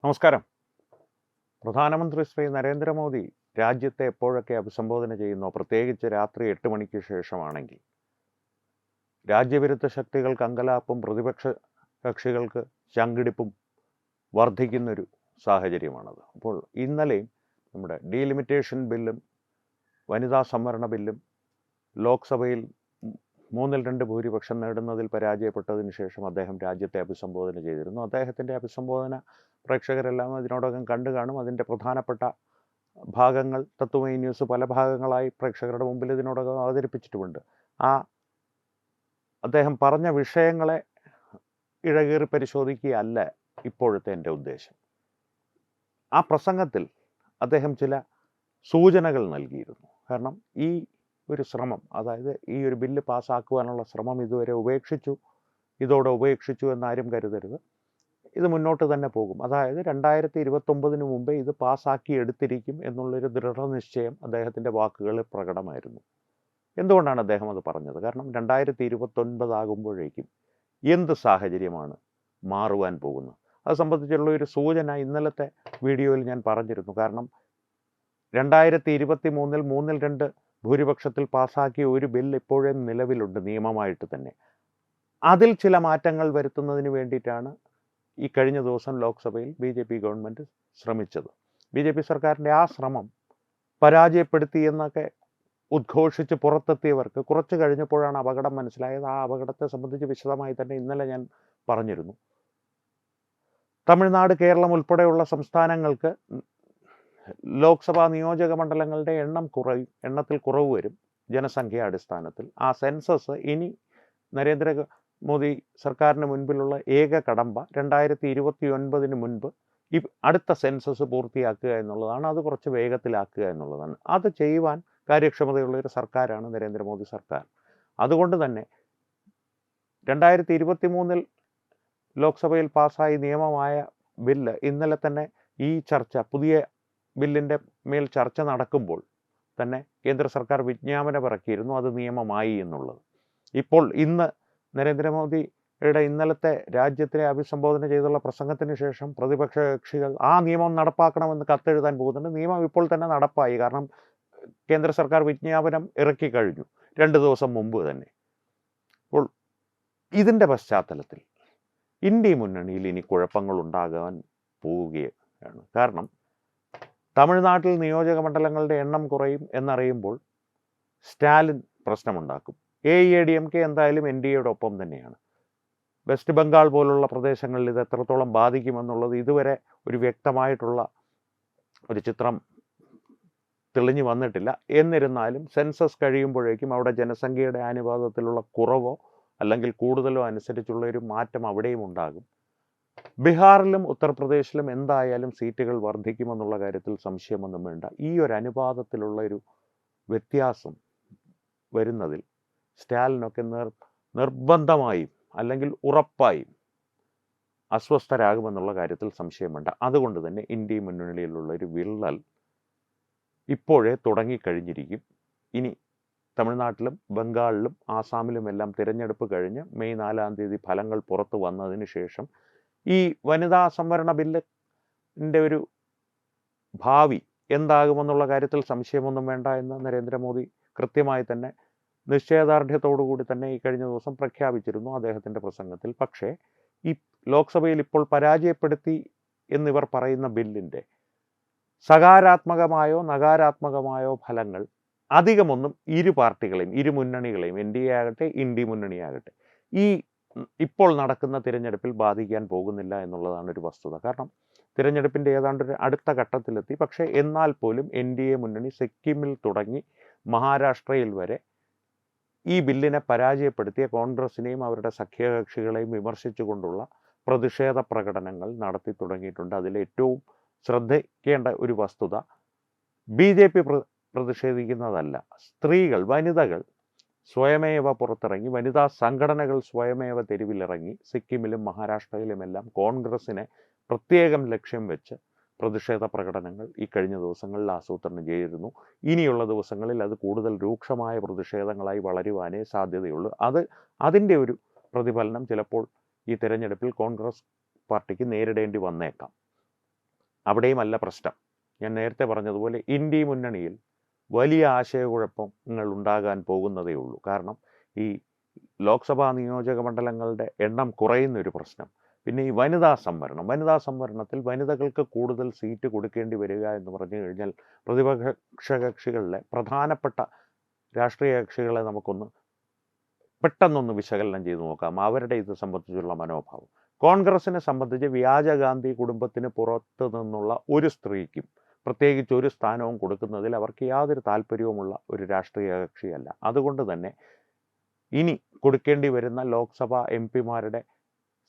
നമസ്കാരം. പ്രധാനമന്ത്രി ശ്രീ നരേന്ദ്രമോദി രാജ്യത്തെ എപ്പോഴൊക്കെ അഭിസംബോധന ചെയ്യുന്നോ, പ്രത്യേകിച്ച് രാത്രി 8 മണിക്ക് ശേഷമാണെങ്കിൽ, രാജ്യവിരുദ്ധ ശക്തികൾക്ക് അങ്കലാപ്പും പ്രതിപക്ഷ കക്ഷികൾക്ക് ചങ്കിടിപ്പും വർദ്ധിക്കുന്നൊരു സാഹചര്യമാണത്. അപ്പോൾ ഇന്നലെയും നമ്മുടെ ഡീലിമിറ്റേഷൻ ബില്ലും വനിതാ സംവരണ ബില്ലും ലോക്സഭയിൽ 3/2 ഭൂരിപക്ഷം നേടുന്നതിൽ പരാജയപ്പെട്ടതിന് ശേഷം അദ്ദേഹം രാജ്യത്തെ അഭിസംബോധന ചെയ്തിരുന്നു. അദ്ദേഹത്തിൻ്റെ അഭിസംബോധന പ്രേക്ഷകരെല്ലാം ഇതിനോടകം കണ്ടു കാണും. അതിൻ്റെ പ്രധാനപ്പെട്ട ഭാഗങ്ങൾ തത്വമയി ന്യൂസ് പല ഭാഗങ്ങളായി പ്രേക്ഷകരുടെ മുമ്പിൽ ഇതിനോടകം അവതരിപ്പിച്ചിട്ടുമുണ്ട്. അദ്ദേഹം പറഞ്ഞ വിഷയങ്ങളെ ഇഴകീറി പരിശോധിക്കുകയല്ല ഇപ്പോഴത്തെ എൻ്റെ ഉദ്ദേശം. ആ പ്രസംഗത്തിൽ അദ്ദേഹം ചില സൂചനകൾ നൽകിയിരുന്നു. കാരണം ഈ ഒരു ശ്രമം, അതായത് ഈ ഒരു ബില്ല് പാസ്സാക്കുവാനുള്ള ശ്രമം ഇതുവരെ ഇതോടെ ഉപേക്ഷിച്ചു എന്നാരും കരുതരുത്. ഇത് മുന്നോട്ട് തന്നെ പോകും. അതായത് 2029 മുമ്പേ ഇത് പാസ്സാക്കി എടുത്തിരിക്കും എന്നുള്ളൊരു ദൃഢനിശ്ചയം അദ്ദേഹത്തിൻ്റെ വാക്കുകളിൽ പ്രകടമായിരുന്നു. എന്തുകൊണ്ടാണ് അദ്ദേഹം അത് പറഞ്ഞത്? കാരണം 2029 ആകുമ്പോഴേക്കും എന്ത് സാഹചര്യമാണ് മാറുവാൻ പോകുന്നത്? അത് സംബന്ധിച്ചുള്ള ഒരു സൂചന ഇന്നലത്തെ വീഡിയോയിൽ ഞാൻ പറഞ്ഞിരുന്നു. കാരണം 2023 2 ഭൂരിപക്ഷത്തിൽ പാസ്സാക്കിയ ഒരു ബിൽ ഇപ്പോഴും നിലവിലുണ്ട് നിയമമായിട്ട് തന്നെ. അതിൽ ചില മാറ്റങ്ങൾ വരുത്തുന്നതിന് വേണ്ടിയിട്ടാണ് ഈ കഴിഞ്ഞ ദിവസം ലോക്സഭയിൽ BJP ഗവൺമെൻറ് ശ്രമിച്ചത്. BJP സർക്കാരിൻ്റെ ആ ശ്രമം പരാജയപ്പെടുത്തി എന്നൊക്കെ ഉദ്ഘോഷിച്ച് പുറത്തെത്തിയവർക്ക് കുറച്ച് കഴിഞ്ഞപ്പോഴാണ് അപകടം മനസ്സിലായത്. ആ അപകടത്തെ സംബന്ധിച്ച് വിശദമായി തന്നെ ഇന്നലെ ഞാൻ പറഞ്ഞിരുന്നു. തമിഴ്നാട്, കേരളം ഉൾപ്പെടെയുള്ള സംസ്ഥാനങ്ങൾക്ക് ലോക്സഭാ നിയോജക മണ്ഡലങ്ങളുടെ എണ്ണത്തിൽ കുറവ് വരും ജനസംഖ്യാ അടിസ്ഥാനത്തിൽ. ആ സെൻസസ് ഇനി നരേന്ദ്രമോദി സർക്കാരിന് മുൻപിലുള്ള ഏക കടമ്പ 2029 മുൻപ് ഈ അടുത്ത സെൻസസ് പൂർത്തിയാക്കുക എന്നുള്ളതാണ്. അത് കുറച്ച് വേഗത്തിലാക്കുക എന്നുള്ളതാണ്. അത് ചെയ്യുവാൻ കാര്യക്ഷമതയുള്ള ഒരു സർക്കാരാണ് നരേന്ദ്രമോദി സർക്കാർ. അതുകൊണ്ട് തന്നെ 2023 ലോക്സഭയിൽ പാസ്സായി നിയമമായ ബില്ല് ഇന്നലെ തന്നെ ഈ പുതിയ ബില്ലിൻ്റെ മേൽ ചർച്ച നടക്കുമ്പോൾ തന്നെ കേന്ദ്ര സർക്കാർ വിജ്ഞാപനം ഇറക്കിയിരുന്നു അത് നിയമമായി എന്നുള്ളത്. ഇപ്പോൾ ഇന്ന് നരേന്ദ്രമോദിയുടെ ഇന്നലത്തെ രാജ്യത്തെ അഭിസംബോധന ചെയ്തുള്ള പ്രസംഗത്തിന് ശേഷം പ്രതിപക്ഷ കക്ഷികൾ ആ നിയമം നടപ്പാക്കണമെന്ന് കത്തെഴുതാൻ പോകുന്നുണ്ട്. നിയമം ഇപ്പോൾ തന്നെ നടപ്പായി. കാരണം കേന്ദ്ര സർക്കാർ വിജ്ഞാപനം ഇറക്കി കഴിഞ്ഞു 2 ദിവസം മുമ്പ് തന്നെ. അപ്പോൾ ഇതിൻ്റെ പശ്ചാത്തലത്തിൽ ഇന്ത്യ മുന്നണിയിൽ ഇനി കുഴപ്പങ്ങൾ ഉണ്ടാകാൻ പോവുകയാണ്. കാരണം തമിഴ്നാട്ടിൽ നിയോജക മണ്ഡലങ്ങളുടെ എണ്ണം കുറയും എന്നറിയുമ്പോൾ സ്റ്റാലിൻ പ്രശ്നമുണ്ടാക്കും. AIADMK എന്തായാലും NDAയുടെ ഒപ്പം തന്നെയാണ്. വെസ്റ്റ് ബംഗാൾ പോലുള്ള പ്രദേശങ്ങളിൽ ഇത് എത്രത്തോളം ബാധിക്കുമെന്നുള്ളത് ഇതുവരെ ഒരു വ്യക്തമായിട്ടുള്ള ഒരു ചിത്രം തെളിഞ്ഞു വന്നിട്ടില്ല. എന്നിരുന്നാലും സെൻസസ് കഴിയുമ്പോഴേക്കും അവിടെ ജനസംഖ്യയുടെ അനുപാതത്തിലുള്ള കുറവോ അല്ലെങ്കിൽ കൂടുതലോ അനുസരിച്ചുള്ള ഒരു മാറ്റം അവിടെയും ഉണ്ടാകും. ബീഹാറിലും ഉത്തർപ്രദേശിലും എന്തായാലും സീറ്റുകൾ വർദ്ധിക്കുമെന്നുള്ള കാര്യത്തിൽ സംശയമൊന്നും വേണ്ട. ഈ ഒരു അനുപാതത്തിലുള്ള ഒരു വ്യത്യാസം വരുന്നതിൽ സ്റ്റാലിനൊക്കെ നിർബന്ധമായും അല്ലെങ്കിൽ ഉറപ്പായും അസ്വസ്ഥരാകുമെന്നുള്ള കാര്യത്തിൽ സംശയം വേണ്ട. അതുകൊണ്ട് തന്നെ ഇന്ത്യ മുന്നണിയിലുള്ള ഒരു വിള്ളൽ ഇപ്പോഴേ തുടങ്ങിക്കഴിഞ്ഞിരിക്കും. ഇനി തമിഴ്നാട്ടിലും ബംഗാളിലും ആസാമിലുമെല്ലാം തിരഞ്ഞെടുപ്പ് കഴിഞ്ഞ് മെയ് 4 ഫലങ്ങൾ പുറത്തു വന്നതിന് ശേഷം ഈ വനിതാ സംവരണ ബില്ലിൻ്റെ ഒരു ഭാവി എന്താകുമെന്നുള്ള കാര്യത്തിൽ സംശയമൊന്നും വേണ്ട എന്ന് നരേന്ദ്രമോദി കൃത്യമായി തന്നെ നിശ്ചയദാർഢ്യത്തോടുകൂടി തന്നെ ഈ കഴിഞ്ഞ ദിവസം പ്രഖ്യാപിച്ചിരുന്നു അദ്ദേഹത്തിൻ്റെ പ്രസംഗത്തിൽ. പക്ഷേ ഈ ലോക്സഭയിൽ ഇപ്പോൾ പരാജയപ്പെടുത്തി എന്നിവർ പറയുന്ന ബില്ലിൻ്റെ സകാരാത്മകമായോ നകാരാത്മകമായോ ഫലങ്ങൾ അധികമൊന്നും ഇരു പാർട്ടികളെയും ഇരു മുന്നണികളെയും NDA ആകട്ടെ ഇന്ത്യ മുന്നണിയാകട്ടെ ഈ ഇപ്പോൾ നടക്കുന്ന തിരഞ്ഞെടുപ്പിൽ ബാധിക്കാൻ പോകുന്നില്ല എന്നുള്ളതാണ് ഒരു വസ്തുത. കാരണം തിരഞ്ഞെടുപ്പിൻ്റെ ഏതാണ്ട് ഒരു അടുത്ത ഘട്ടത്തിലെത്തി. പക്ഷേ എന്നാൽ പോലും NDA മുന്നണി സിക്കിമിൽ തുടങ്ങി മഹാരാഷ്ട്രയിൽ വരെ ഈ ബില്ലിനെ പരാജയപ്പെടുത്തിയ കോൺഗ്രസിനെയും അവരുടെ സഖ്യകക്ഷികളെയും വിമർശിച്ചുകൊണ്ടുള്ള പ്രതിഷേധ പ്രകടനങ്ങൾ നടത്തി തുടങ്ങിയിട്ടുണ്ട്. അതിലേറ്റവും ശ്രദ്ധിക്കേണ്ട ഒരു വസ്തുത BJP പ്രതിഷേധിക്കുന്നതല്ല. സ്ത്രീകൾ, വനിതകൾ സ്വയമേവ പുറത്തിറങ്ങി, വനിതാ സംഘടനകൾ സ്വയമേവ തെരുവിലിറങ്ങി സിക്കിമിലും മഹാരാഷ്ട്രയിലുമെല്ലാം കോൺഗ്രസിനെ പ്രത്യേകം ലക്ഷ്യം വെച്ച് പ്രതിഷേധ പ്രകടനങ്ങൾ ഈ കഴിഞ്ഞ ദിവസങ്ങളിൽ ആസൂത്രണം ചെയ്തിരുന്നു. ഇനിയുള്ള ദിവസങ്ങളിൽ അത് കൂടുതൽ രൂക്ഷമായ പ്രതിഷേധങ്ങളായി വളരുവാനേ സാധ്യതയുള്ളൂ. അതിൻ്റെ ഒരു പ്രതിഫലനം ചിലപ്പോൾ ഈ തിരഞ്ഞെടുപ്പിൽ കോൺഗ്രസ് പാർട്ടിക്ക് നേരിടേണ്ടി വന്നേക്കാം. അവിടെയുമല്ല പ്രശ്നം. ഞാൻ നേരത്തെ പറഞ്ഞതുപോലെ ഇന്ത്യ മുന്നണിയിൽ വലിയ ആശയക്കുഴപ്പങ്ങൾ ഉണ്ടാകാൻ പോകുന്നതേ ഉള്ളൂ. കാരണം ഈ ലോക്സഭാ നിയോജക മണ്ഡലങ്ങളുടെ എണ്ണം കുറയുന്നൊരു പ്രശ്നം, പിന്നെ ഈ വനിതാ സംവരണത്തിൽ വനിതകൾക്ക് കൂടുതൽ സീറ്റ് കൊടുക്കേണ്ടി വരിക എന്ന് പറഞ്ഞു കഴിഞ്ഞാൽ പ്രതിപക്ഷ കക്ഷികളിലെ പ്രധാനപ്പെട്ട രാഷ്ട്രീയ കക്ഷികളെ നമുക്കൊന്ന് പെട്ടെന്നൊന്ന് വിശകലനം ചെയ്ത് നോക്കാം, അവരുടെ ഇത് സംബന്ധിച്ചുള്ള മനോഭാവം. കോൺഗ്രസിനെ സംബന്ധിച്ച് വ്യാജഗാന്ധി കുടുംബത്തിന് പുറത്തു നിന്നുള്ള ഒരു സ്ത്രീക്കും പ്രത്യേകിച്ച് ഒരു സ്ഥാനവും കൊടുക്കുന്നതിൽ അവർക്ക് യാതൊരു താല്പര്യവുമുള്ള ഒരു രാഷ്ട്രീയ കക്ഷിയല്ല. അതുകൊണ്ട് തന്നെ ഇനി കൊടുക്കേണ്ടി വരുന്ന ലോക്സഭാ പിമാരുടെ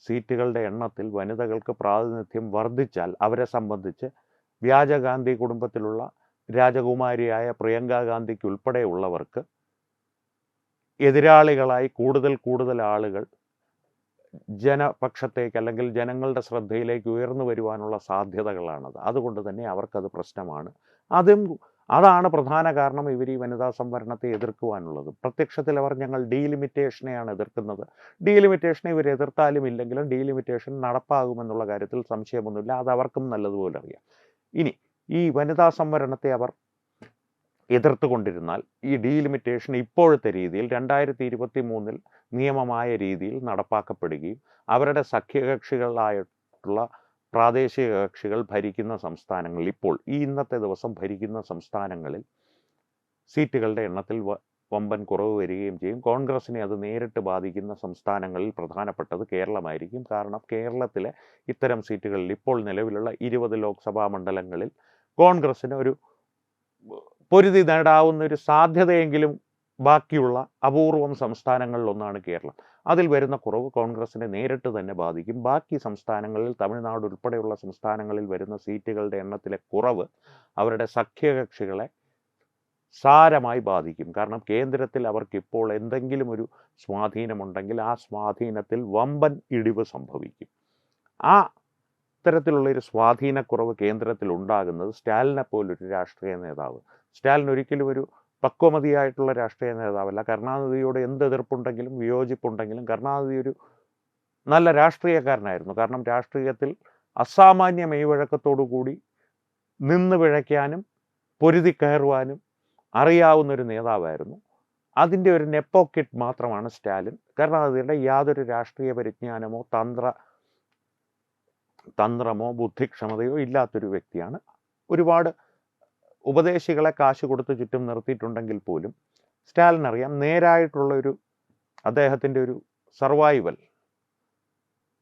സീറ്റുകളുടെ എണ്ണത്തിൽ വനിതകൾക്ക് പ്രാതിനിധ്യം വർദ്ധിച്ചാൽ അവരെ സംബന്ധിച്ച് വ്യാജഗാന്ധി കുടുംബത്തിലുള്ള രാജകുമാരിയായ പ്രിയങ്ക ഗാന്ധിക്ക് ഉൾപ്പെടെയുള്ളവർക്ക് എതിരാളികളായി കൂടുതൽ ആളുകൾ ജനപക്ഷത്തേക്ക് അല്ലെങ്കിൽ ജനങ്ങളുടെ ശ്രദ്ധയിലേക്ക് ഉയർന്നു വരുവാനുള്ള സാധ്യതകളാണത്. അതുകൊണ്ട് തന്നെ അവർക്കത് പ്രശ്നമാണ്. അതാണ് പ്രധാന കാരണം ഇവർ ഈ വനിതാ സംവരണത്തെ എതിർക്കുവാനുള്ളത്. പ്രത്യക്ഷത്തിൽ അവർ ഞങ്ങൾ ഡീലിമിറ്റേഷനെയാണ് എതിർക്കുന്നത്. ഡീലിമിറ്റേഷനെ ഇവർ എതിർത്താലും ഇല്ലെങ്കിലും ഡീലിമിറ്റേഷൻ നടപ്പാകുമെന്നുള്ള കാര്യത്തിൽ സംശയമൊന്നുമില്ല. അത് അവർക്കും നല്ലതുപോലെ അറിയാം. ഇനി ഈ വനിതാ സംവരണത്തെ അവർ എതിർത്തുകൊണ്ടിരുന്നാൽ ഈ ഡീലിമിറ്റേഷൻ ഇപ്പോഴത്തെ രീതിയിൽ 2023 നിയമമായ രീതിയിൽ നടപ്പാക്കപ്പെടുകയും അവരുടെ സഖ്യകക്ഷികളായിട്ടുള്ള പ്രാദേശിക കക്ഷികൾ ഭരിക്കുന്ന സംസ്ഥാനങ്ങളിൽ, ഇപ്പോൾ ഈ ഇന്നത്തെ ദിവസം ഭരിക്കുന്ന സംസ്ഥാനങ്ങളിൽ സീറ്റുകളുടെ എണ്ണത്തിൽ വമ്പൻ കുറവ് വരികയും ചെയ്യും. കോൺഗ്രസിനെ അത് നേരിട്ട് ബാധിക്കുന്ന സംസ്ഥാനങ്ങളിൽ പ്രധാനപ്പെട്ടത് കേരളമായിരിക്കും. കാരണം കേരളത്തിലെ ഇത്തരം സീറ്റുകളിൽ ഇപ്പോൾ നിലവിലുള്ള 20 ലോക്സഭാ മണ്ഡലങ്ങളിൽ കോൺഗ്രസിന് ഒരു പൊരുതി നേടാവുന്ന ഒരു സാധ്യതയെങ്കിലും ബാക്കിയുള്ള അപൂർവം സംസ്ഥാനങ്ങളിലൊന്നാണ് കേരളം. അതിൽ വരുന്ന കുറവ് കോൺഗ്രസിനെ നേരിട്ട് തന്നെ ബാധിക്കും. ബാക്കി സംസ്ഥാനങ്ങളിൽ, തമിഴ്നാട് ഉൾപ്പെടെയുള്ള സംസ്ഥാനങ്ങളിൽ വരുന്ന സീറ്റുകളുടെ എണ്ണത്തിലെ കുറവ് അവരുടെ സഖ്യകക്ഷികളെ സാരമായി ബാധിക്കും. കാരണം കേന്ദ്രത്തിൽ അവർക്കിപ്പോൾ എന്തെങ്കിലും ഒരു സ്വാധീനമുണ്ടെങ്കിൽ ആ സ്വാധീനത്തിൽ വമ്പൻ ഇടിവ് സംഭവിക്കും. ആ ഇത്തരത്തിലുള്ളൊരു സ്വാധീനക്കുറവ് കേന്ദ്രത്തിൽ ഉണ്ടാകുന്നത് സ്റ്റാലിനെ പോലൊരു രാഷ്ട്രീയ നേതാവ്, സ്റ്റാലിൻ ഒരിക്കലും ഒരു പക്വമതിയായിട്ടുള്ള രാഷ്ട്രീയ നേതാവല്ല. കരുണാനിധിയോട് എന്ത് എതിർപ്പുണ്ടെങ്കിലും വിയോജിപ്പുണ്ടെങ്കിലും കരുണാനിധി ഒരു നല്ല രാഷ്ട്രീയക്കാരനായിരുന്നു. കാരണം രാഷ്ട്രീയത്തിൽ അസാമാന്യ മെയ്വഴക്കത്തോടു കൂടി നിന്ന് പിഴയ്ക്കാനും പൊരുതി കയറുവാനും അറിയാവുന്നൊരു നേതാവായിരുന്നു. അതിൻ്റെ ഒരു നെപ്പോക്കിറ്റ് മാത്രമാണ് സ്റ്റാലിൻ. കരുണാനിധിയുടെ യാതൊരു രാഷ്ട്രീയ പരിജ്ഞാനമോ തന്ത്രമോ ബുദ്ധിക്ഷമതയോ ഇല്ലാത്തൊരു വ്യക്തിയാണ്. ഒരുപാട് ഉപദേശികളെ കാശ് കൊടുത്ത് ചുറ്റും നിർത്തിയിട്ടുണ്ടെങ്കിൽ പോലും സ്റ്റാലിൻ അറിയാം നേരായിട്ടുള്ളൊരു അദ്ദേഹത്തിൻ്റെ ഒരു സർവൈവൽ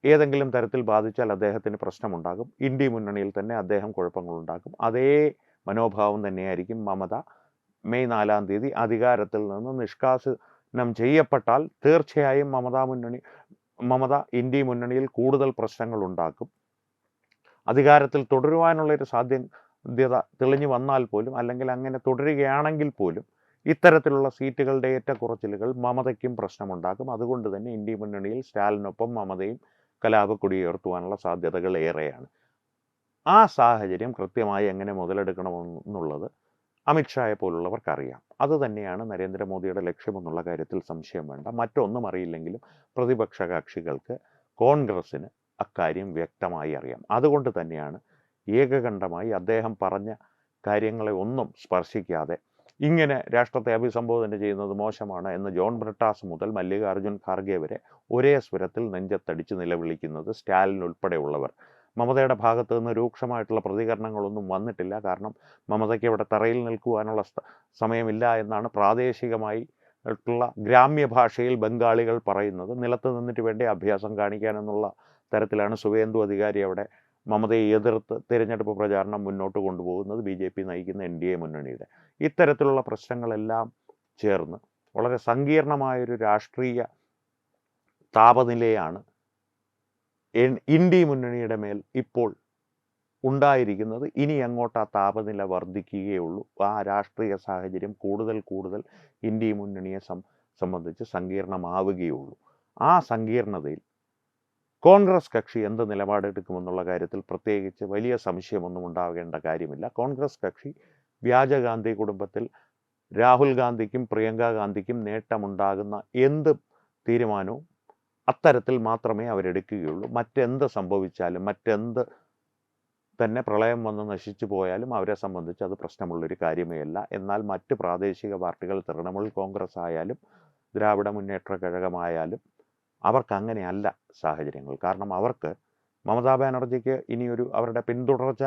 ഏതെങ്കിലും തരത്തിൽ ബാധിച്ചാൽ അദ്ദേഹത്തിന് പ്രശ്നമുണ്ടാകും. ഇന്ത്യ മുന്നണിയിൽ തന്നെ അദ്ദേഹം കുഴപ്പങ്ങളുണ്ടാക്കും. അതേ മനോഭാവം തന്നെയായിരിക്കും മമത. മെയ് 4-ാം തീയതി അധികാരത്തിൽ നിന്ന് നിഷ്കാസനം ചെയ്യപ്പെട്ടാൽ തീർച്ചയായും മമത ഇന്ത്യ മുന്നണിയിൽ കൂടുതൽ പ്രശ്നങ്ങൾ ഉണ്ടാക്കും. അധികാരത്തിൽ തുടരുവാനുള്ളൊരു സാധ്യത തെളിഞ്ഞു വന്നാൽ പോലും, അല്ലെങ്കിൽ അങ്ങനെ തുടരുകയാണെങ്കിൽ പോലും ഇത്തരത്തിലുള്ള സീറ്റുകളുടെ ഏറ്റക്കുറച്ചിലുകൾ മമതയ്ക്കും പ്രശ്നമുണ്ടാക്കും. അതുകൊണ്ട് തന്നെ ഇന്ത്യ മുന്നണിയിൽ സ്റ്റാലിനൊപ്പം മമതയും കലാപക്കൊടിയുയർത്തുവാനുള്ള സാധ്യതകൾ ഏറെയാണ്. ആ സാഹചര്യം കൃത്യമായി എങ്ങനെ മുതലെടുക്കണമെന്നുള്ളത് അമിത്ഷായെ പോലുള്ളവർക്കറിയാം. അതുതന്നെയാണ് നരേന്ദ്രമോദിയുടെ ലക്ഷ്യമെന്നുള്ള കാര്യത്തിൽ സംശയം വേണ്ട. മറ്റൊന്നും അറിയില്ലെങ്കിലും പ്രതിപക്ഷ കക്ഷികൾക്ക്, കോൺഗ്രസ്സിന് അക്കാര്യം വ്യക്തമായി അറിയാം. അതുകൊണ്ട് തന്നെയാണ് ഏകകണ്ഠമായി അദ്ദേഹം പറഞ്ഞ കാര്യങ്ങളെ ഒന്നും സ്പർശിക്കാതെ ഇങ്ങനെ രാഷ്ട്രത്തെ അഭിസംബോധന ചെയ്യുന്നത് മോശമാണ് എന്ന് ജോൺ ബ്രിട്ടാസ് മുതൽ മല്ലികാർജുൻ ഖാർഗെ വരെ ഒരേ സ്വരത്തിൽ നെഞ്ചത്തടിച്ച് നിലവിളിക്കുന്നത് സ്റ്റാലിൻ ഉൾപ്പെടെയുള്ളവർ. മമതയുടെ ഭാഗത്തു നിന്ന് രൂക്ഷമായിട്ടുള്ള പ്രതികരണങ്ങളൊന്നും വന്നിട്ടില്ല. കാരണം മമതയ്ക്ക് ഇവിടെ തറയിൽ നിൽക്കുവാനുള്ള സമയമില്ല എന്നാണ് പ്രാദേശികമായി ുള്ള ഗ്രാമ്യ ഭാഷയിൽ ബംഗാളികൾ പറയുന്നത്. നിലത്ത് നിന്നിട്ട് വേണ്ടി അഭ്യാസം കാണിക്കാനെന്നുള്ള തരത്തിലാണ് സുവേന്ദു അധികാരി അവിടെ മമതയെ എതിർത്ത് തിരഞ്ഞെടുപ്പ് പ്രചാരണം മുന്നോട്ട് കൊണ്ടുപോകുന്നത് BJP നയിക്കുന്ന NDA മുന്നണിയുടെ. ഇത്തരത്തിലുള്ള പ്രശ്നങ്ങളെല്ലാം ചേർന്ന് വളരെ സങ്കീർണമായൊരു രാഷ്ട്രീയ താപനിലയാണ് ഇന്ത്യ മുന്നണിയുടെ മേൽ ഇപ്പോൾ ഉണ്ടായിരിക്കുന്നത്. ഇനി അങ്ങോട്ട് ആ താപനില വർദ്ധിക്കുകയുള്ളൂ. ആ രാഷ്ട്രീയ സാഹചര്യം കൂടുതൽ ഇന്ത്യ മുന്നണിയെ സംബന്ധിച്ച് സങ്കീർണമാവുകയുള്ളൂ. ആ സങ്കീർണതയിൽ കോൺഗ്രസ് കക്ഷി എന്ത് നിലപാടെടുക്കുമെന്നുള്ള കാര്യത്തിൽ പ്രത്യേകിച്ച് വലിയ സംശയമൊന്നും ഉണ്ടാകേണ്ട കാര്യമില്ല. കോൺഗ്രസ് കക്ഷി വ്യാജഗാന്ധി കുടുംബത്തിൽ രാഹുൽ ഗാന്ധിക്കും പ്രിയങ്ക ഗാന്ധിക്കും നേട്ടമുണ്ടാകുന്ന എന്ത് തീരുമാനവും അത്തരത്തിൽ മാത്രമേ അവരെടുക്കുകയുള്ളൂ. മറ്റെന്ത് സംഭവിച്ചാലും, മറ്റെന്ത് തന്നെ പ്രളയം വന്ന് നശിച്ചു പോയാലും അവരെ സംബന്ധിച്ച് അത് പ്രശ്നമുള്ളൊരു കാര്യമേ അല്ല. എന്നാൽ മറ്റ് പ്രാദേശിക പാർട്ടികൾ തൃണമൂൽ കോൺഗ്രസ് ആയാലും ദ്രാവിഡ മുന്നേറ്റ കഴകമായാലും അവർക്ക് അങ്ങനെയല്ല സാഹചര്യങ്ങൾ. കാരണം അവർക്ക് മമതാ ബാനർജിക്ക് ഇനിയൊരു അവരുടെ പിന്തുടർച്ച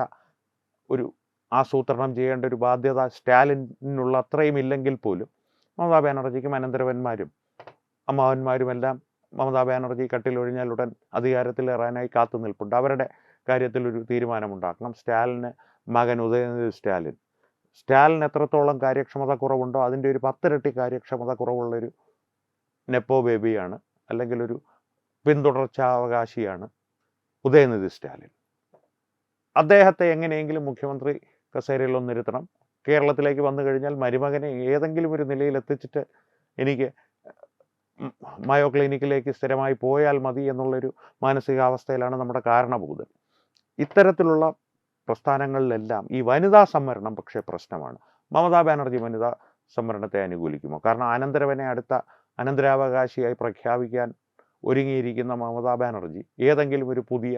ഒരു ആസൂത്രണം ചെയ്യേണ്ട ഒരു ബാധ്യത സ്റ്റാലിനുള്ള അത്രയും ഇല്ലെങ്കിൽ പോലും മമതാ ബാനർജിക്കും അനന്തരവന്മാരും അമ്മാവന്മാരുമെല്ലാം മമതാ ബാനർജി കട്ടിലൊഴിഞ്ഞാൽ ഉടൻ അധികാരത്തിലേറാനായി കാത്തു നിൽപ്പുണ്ട്. അവരുടെ കാര്യത്തിലൊരു തീരുമാനമുണ്ടാക്കണം. സ്റ്റാലിന് മകൻ ഉദയനിധി സ്റ്റാലിന് എത്രത്തോളം കാര്യക്ഷമത കുറവുണ്ടോ അതിൻ്റെ ഒരു 10 ഇരട്ടി കാര്യക്ഷമത കുറവുള്ളൊരു നെപ്പോ ബേബിയാണ്, അല്ലെങ്കിൽ ഒരു പിന്തുടർച്ചാവകാശിയാണ് ഉദയനിധി സ്റ്റാലിൻ. അദ്ദേഹത്തെ എങ്ങനെയെങ്കിലും മുഖ്യമന്ത്രി കസേരയിൽ ഒന്നിരുത്തണം. കേരളത്തിലേക്ക് വന്നു കഴിഞ്ഞാൽ മരുമകനെ ഏതെങ്കിലും ഒരു നിലയിൽ എത്തിച്ചിട്ട് എനിക്ക് മയോ ക്ലിനിക്കിലേക്ക് സ്ഥിരമായി പോയാൽ മതി എന്നുള്ളൊരു മാനസികാവസ്ഥയിലാണ് നമ്മുടെ കാരണഭൂതൻ. ഇത്തരത്തിലുള്ള പ്രസ്ഥാനങ്ങളിലെല്ലാം ഈ വനിതാ സംവരണം പക്ഷേ പ്രശ്നമാണ്. മമതാ ബാനർജി വനിതാ സംവരണത്തെ അനുകൂലിക്കുമോ? കാരണം അനന്തരവനെ അടുത്ത അനന്തരാവകാശിയായി പ്രഖ്യാപിക്കാൻ ഒരുങ്ങിയിരിക്കുന്ന മമതാ ബാനർജി ഏതെങ്കിലും ഒരു പുതിയ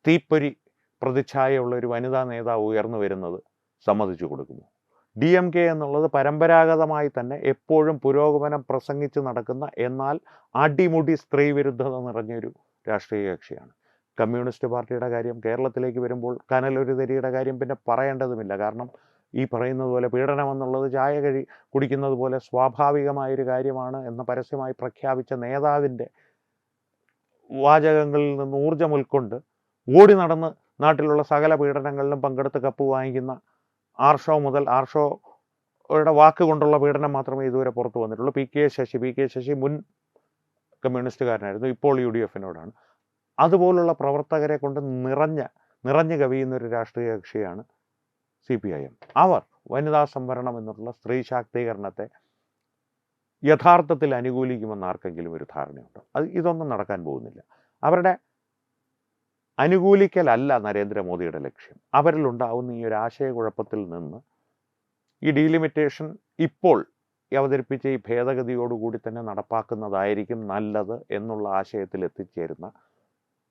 തീപ്പൊരി പ്രതിച്ഛായയുള്ള ഒരു വനിതാ നേതാവ് ഉയർന്നു വരുന്നത് സമ്മതിച്ചു കൊടുക്കുമോ? DMK എന്നുള്ളത് പരമ്പരാഗതമായി തന്നെ എപ്പോഴും പുരോഗമനം പ്രസംഗിച്ച് നടക്കുന്ന എന്നാൽ അടിമുടി സ്ത്രീ വിരുദ്ധത നിറഞ്ഞൊരു രാഷ്ട്രീയ കക്ഷിയാണ്. കമ്മ്യൂണിസ്റ്റ് പാർട്ടിയുടെ കാര്യം കേരളത്തിലേക്ക് വരുമ്പോൾ കനലൊരുതരിയുടെ കാര്യം പിന്നെ പറയേണ്ടതുമില്ല. കാരണം ഈ പറയുന്നത് പോലെ പീഡനം എന്നുള്ളത് ചായ കുടിക്കുന്നത് പോലെ സ്വാഭാവികമായൊരു കാര്യമാണ് എന്ന് പരസ്യമായി പ്രഖ്യാപിച്ച നേതാവിൻ്റെ വാചകങ്ങളിൽ നിന്ന് ഊർജ്ജം ഉൾക്കൊണ്ട് ഓടി നടന്ന് നാട്ടിലുള്ള സകല പീഡനങ്ങളിലും പങ്കെടുത്ത് കപ്പ് വാങ്ങിക്കുന്ന ആർഷോ മുതൽ ആർഷോയുടെ വാക്കുകൊണ്ടുള്ള പീഡനം മാത്രമേ ഇതുവരെ പുറത്തു വന്നിട്ടുള്ളൂ. പി കെ ശശി മുൻ കമ്മ്യൂണിസ്റ്റുകാരനായിരുന്നു, ഇപ്പോൾ UDF-നോടാണ്. അതുപോലുള്ള പ്രവർത്തകരെ കൊണ്ട് നിറഞ്ഞു കവിയുന്ന ഒരു രാഷ്ട്രീയ കക്ഷിയാണ് CPIM. അവർ വനിതാ സംവരണം എന്നുള്ള സ്ത്രീ ശാക്തീകരണത്തെ യഥാർത്ഥത്തിൽ അനുകൂലിക്കുമെന്ന് ആർക്കെങ്കിലും ഒരു ധാരണയുണ്ട്? ഇതൊന്നും നടക്കാൻ പോകുന്നില്ല. അവരുടെ അനുകൂലിക്കലല്ല നരേന്ദ്രമോദിയുടെ ലക്ഷ്യം. അവരിലുണ്ടാവുന്ന ഈ ഒരു ആശയക്കുഴപ്പത്തിൽ നിന്ന് ഈ ഡീലിമിറ്റേഷൻ ഇപ്പോൾ അവതരിപ്പിച്ച ഈ ഭേദഗതിയോടുകൂടി തന്നെ നടപ്പാക്കുന്നതായിരിക്കും നല്ലത് എന്നുള്ള ആശയത്തിൽ എത്തിച്ചേരുന്ന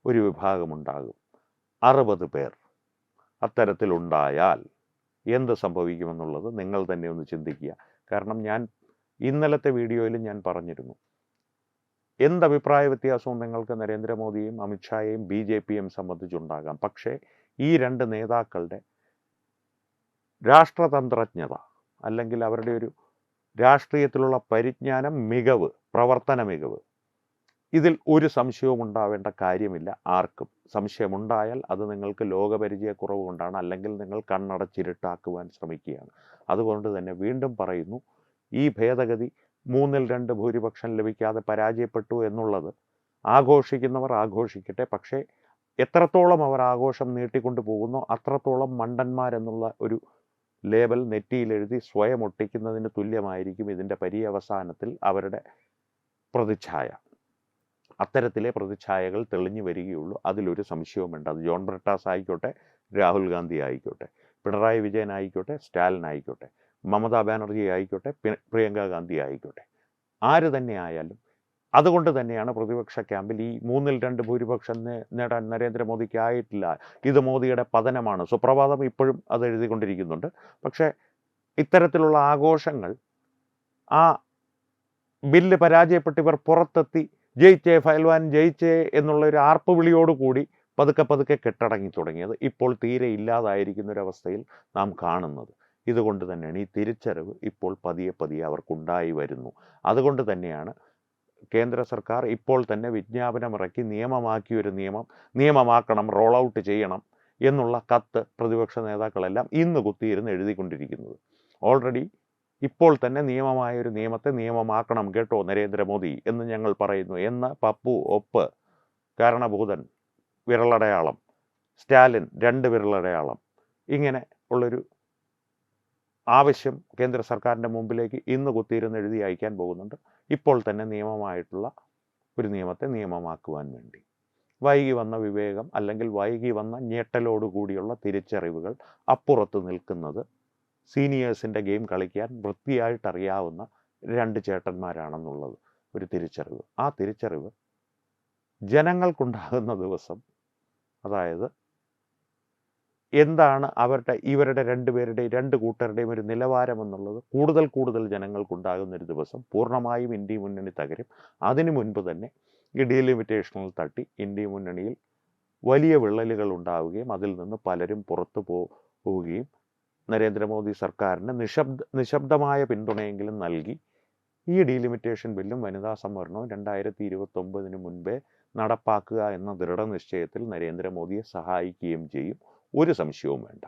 ഒരു വിഭാഗമുണ്ടാകും. 60 പേർ അത്തരത്തിലുണ്ടായാൽ എന്ത് സംഭവിക്കുമെന്നുള്ളത് നിങ്ങൾ തന്നെ ഒന്ന് ചിന്തിക്കുക. കാരണം ഞാൻ ഇന്നലത്തെ വീഡിയോയിൽ ഞാൻ പറഞ്ഞിരുന്നു, എന്തഭിപ്രായ വ്യത്യാസവും നിങ്ങൾക്ക് നരേന്ദ്രമോദിയെയും അമിത്ഷായെയും BJPയും സംബന്ധിച്ചുണ്ടാകാം. പക്ഷേ ഈ രണ്ട് നേതാക്കളുടെ രാഷ്ട്രതന്ത്രജ്ഞത അല്ലെങ്കിൽ അവരുടെ ഒരു രാഷ്ട്രീയത്തിലുള്ള പരിജ്ഞാനം, മികവ്, പ്രവർത്തന മികവ്, ഇതിൽ ഒരു സംശയവും ഉണ്ടാവേണ്ട കാര്യമില്ല ആർക്കും. സംശയമുണ്ടായാൽ അത് നിങ്ങൾക്ക് ലോകപരിചയക്കുറവ് കൊണ്ടാണ്, അല്ലെങ്കിൽ നിങ്ങൾ കണ്ണടച്ചിരുട്ടാക്കുവാൻ ശ്രമിക്കുകയാണ്. അതുകൊണ്ട് തന്നെ വീണ്ടും പറയുന്നു, ഈ ഭേദഗതി 2/3 ഭൂരിപക്ഷം ലഭിക്കാതെ പരാജയപ്പെട്ടു എന്നുള്ളത് ആഘോഷിക്കുന്നവർ ആഘോഷിക്കട്ടെ. പക്ഷേ എത്രത്തോളം അവർ ആഘോഷം നീട്ടിക്കൊണ്ടു പോകുന്നോ അത്രത്തോളം മണ്ടന്മാരെന്നുള്ള ഒരു ലേബൽ നെറ്റിയിലെഴുതി സ്വയം ഒട്ടിക്കുന്നതിന് തുല്യമായിരിക്കും ഇതിൻ്റെ പര്യവസാനത്തിൽ അവരുടെ പ്രതിച്ഛായ. അത്തരത്തിലെ പ്രതിച്ഛായകൾ തെളിഞ്ഞു വരികയുള്ളൂ, അതിലൊരു സംശയവും വേണ്ട. അത് ജോൺ ബ്രിട്ടാസ് ആയിക്കോട്ടെ, രാഹുൽ ഗാന്ധി ആയിക്കോട്ടെ, പിണറായി വിജയൻ ആയിക്കോട്ടെ, സ്റ്റാലിൻ ആയിക്കോട്ടെ, മമതാ ബാനർജി ആയിക്കോട്ടെ, പ്രിയങ്ക ഗാന്ധി ആയിക്കോട്ടെ, ആര് തന്നെ ആയാലും. അതുകൊണ്ട് തന്നെയാണ് പ്രതിപക്ഷ ക്യാമ്പിൽ ഈ 2/3 ഭൂരിപക്ഷം നേടാൻ നരേന്ദ്രമോദിക്ക് ആയിട്ടില്ല, ഇത് മോദിയുടെ പതനമാണ്. സുപ്രഭാതം ഇപ്പോഴും അത് എഴുതിക്കൊണ്ടിരിക്കുന്നുണ്ട്. പക്ഷേ ഇത്തരത്തിലുള്ള ആഘോഷങ്ങൾ, ആ ബില്ല് പരാജയപ്പെട്ട് ഇവർ പുറത്തെത്തി ജയിച്ചേ ഫയൽവാൻ ജയിച്ചേ എന്നുള്ള ഒരു ആർപ്പുവിളിയോടുകൂടി പതുക്കെ കെട്ടടങ്ങി തുടങ്ങിയത് ഇപ്പോൾ തീരെ ഇല്ലാതായിരിക്കുന്നൊരവസ്ഥയിൽ നാം കാണുന്നത്. ഇതുകൊണ്ട് തന്നെയാണ് ഈ തിരിച്ചറിവ് ഇപ്പോൾ പതിയെ അവർക്കുണ്ടായി വരുന്നു. അതുകൊണ്ട് തന്നെയാണ് കേന്ദ്ര സർക്കാർ ഇപ്പോൾ തന്നെ വിജ്ഞാപനമിറക്കി നിയമമാക്കിയൊരു നിയമമാക്കണം, റോൾ ഔട്ട് ചെയ്യണം എന്നുള്ള കത്ത് പ്രതിപക്ഷ നേതാക്കളെല്ലാം ഇന്ന് കുത്തിയിരുന്ന് എഴുതിക്കൊണ്ടിരിക്കുന്നത്. ഓൾറെഡി ഇപ്പോൾ തന്നെ നിയമമായ ഒരു നിയമത്തെ നിയമമാക്കണം കേട്ടോ നരേന്ദ്രമോദി എന്ന് ഞങ്ങൾ പറയുന്നു എന്ന് പപ്പു, ഒപ്പ്, കാരണഭൂതൻ വിരലടയാളം, സ്റ്റാലിൻ 2 വിരലടയാളം, ഇങ്ങനെ ഉള്ളൊരു ആവശ്യം കേന്ദ്ര സർക്കാരിൻ്റെ മുമ്പിലേക്ക് ഇന്ന് കുത്തിയിരുന്ന് എഴുതി അയക്കാൻ പോകുന്നുണ്ട്. ഇപ്പോൾ തന്നെ നിയമമായിട്ടുള്ള ഒരു നിയമത്തെ നിയമമാക്കുവാൻ വേണ്ടി. വൈകി വന്ന വിവേകം അല്ലെങ്കിൽ വൈകി വന്ന ഞെട്ടലോടുകൂടിയുള്ള തിരിച്ചറിവുകൾ അപ്പുറത്ത് നിൽക്കുന്നത് സീനിയേഴ്സിൻ്റെ ഗെയിം കളിക്കാൻ വൃത്തിയായിട്ടറിയാവുന്ന 2 ചേട്ടന്മാരാണെന്നുള്ളത് ഒരു തിരിച്ചറിവ്. ആ തിരിച്ചറിവ് ജനങ്ങൾക്കുണ്ടാകുന്ന ദിവസം, അതായത് എന്താണ് ഇവരുടെ രണ്ടുപേരുടെയും രണ്ട് കൂട്ടരുടെയും ഒരു നിലവാരമെന്നുള്ളത് കൂടുതൽ ജനങ്ങൾക്കുണ്ടാകുന്നൊരു ദിവസം പൂർണ്ണമായും ഇന്ത്യ മുന്നണി തകരും. അതിനു മുൻപ് തന്നെ ഈ ഡീലിമിറ്റേഷനിൽ തട്ടി ഇന്ത്യ മുന്നണിയിൽ വലിയ വിള്ളലുകൾ ഉണ്ടാവുകയും അതിൽ നിന്ന് പലരും പുറത്തു പോവുകയും നരേന്ദ്രമോദി സർക്കാരിന് നിശബ്ദമായ പിന്തുണയെങ്കിലും നൽകി ഈ ഡീലിമിറ്റേഷൻ ബില്ലും വനിതാ സംവരണവും 2029 മുൻപേ നടപ്പാക്കുക എന്ന ദൃഢനിശ്ചയത്തിൽ നരേന്ദ്രമോദിയെ സഹായിക്കുകയും ചെയ്യും. ഒരു സംശയവും വേണ്ട.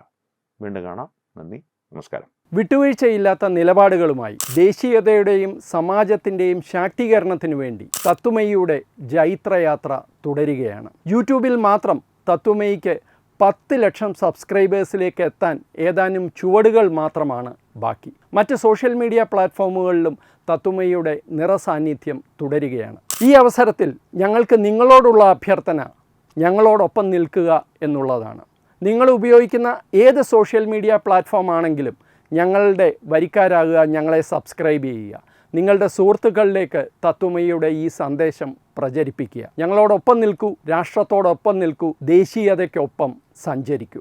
വീണ്ടും കാണാം. നന്ദി, നമസ്കാരം. വിട്ടുവീഴ്ചയില്ലാത്ത നിലപാടുകളുമായി ദേശീയതയുടെയും സമാജത്തിൻ്റെയും ശാക്തീകരണത്തിനു വേണ്ടി തത്വമയിയുടെ ജൈത്രയാത്ര തുടരുകയാണ്. യൂട്യൂബിൽ മാത്രം തത്വമയിക്ക് 10 ലക്ഷം സബ്സ്ക്രൈബേഴ്സിലേക്ക് എത്താൻ ഏതാനും ചുവടുകൾ മാത്രമാണ് ബാക്കി. മറ്റ് സോഷ്യൽ മീഡിയ പ്ലാറ്റ്ഫോമുകളിലും തത്വമയിയുടെ നിറസാന്നിധ്യം തുടരുകയാണ്. ഈ അവസരത്തിൽ ഞങ്ങൾക്ക് നിങ്ങളോടുള്ള അഭ്യർത്ഥന ഞങ്ങളോടൊപ്പം നിൽക്കുക എന്നുള്ളതാണ്. നിങ്ങൾ ഉപയോഗിക്കുന്ന ഏത് സോഷ്യൽ മീഡിയ പ്ലാറ്റ്ഫോം ആണെങ്കിലും ഞങ്ങളുടെ വരിക്കാരാകുക, ഞങ്ങളെ സബ്സ്ക്രൈബ് ചെയ്യുക, നിങ്ങളുടെ സുഹൃത്തുക്കളിലേക്ക് തത്വമയിയുടെ ഈ സന്ദേശം പ്രചരിപ്പിക്കുക. ഞങ്ങളോടൊപ്പം നിൽക്കൂ, രാഷ്ട്രത്തോടൊപ്പം നിൽക്കൂ, ദേശീയതയ്ക്കൊപ്പം സഞ്ചരിക്കൂ.